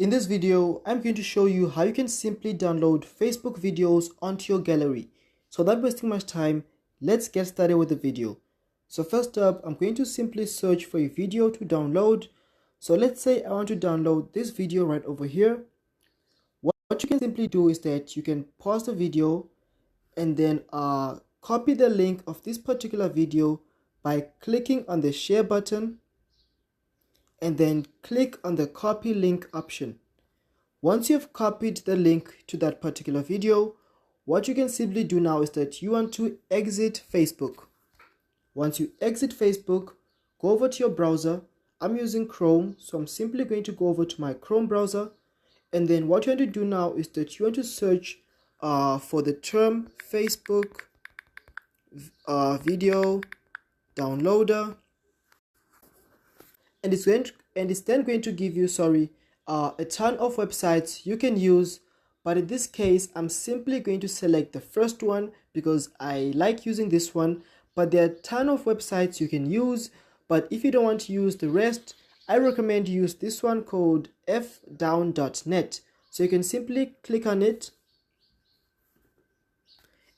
In this video, I'm going to show you how you can simply download Facebook videos onto your gallery. So without wasting much time, let's get started with the video. So first up, I'm going to simply search for a video to download. So let's say I want to download this video right over here. What you can simply do is that you can pause the video and then copy the link of this particular video by clicking on the share button and then click on the copy link option. Once you've copied the link to that particular video, what you can simply do now is that you want to exit Facebook. Once you exit Facebook, go over to your browser. I'm using Chrome, so I'm simply going to go over to my Chrome browser. And then what you want to do now is that you want to search for the term Facebook video downloader. And it's then going to give you, a ton of websites you can use, but in this case, I'm simply going to select the first one because I like using this one. But there are a ton of websites you can use, but if you don't want to use the rest, I recommend you use this one called fdown.net. So you can simply click on it,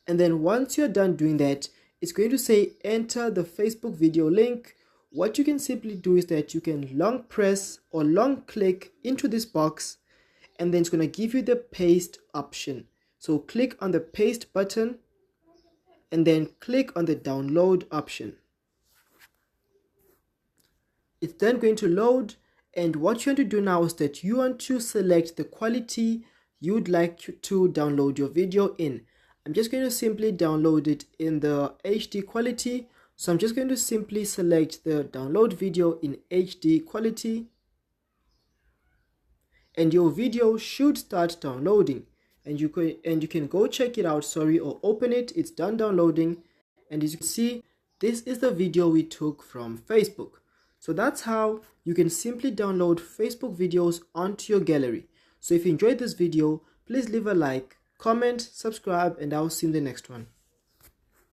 and then once you're done doing that, it's going to say enter the Facebook video link. What you can simply do is that you can long press or long click into this box, and then it's going to give you the paste option. So click on the paste button and then click on the download option. It's then going to load, and what you want to do now is that you want to select the quality you'd like to download your video in. I'm just going to simply download it in the HD quality. So I'm just going to simply select the download video in HD quality, and your video should start downloading, and you can go check it out, or open it. It's done downloading, and as you can see, this is the video we took from Facebook. So that's how you can simply download Facebook videos onto your gallery. So if you enjoyed this video, please leave a like, comment, subscribe, and I'll see you in the next one.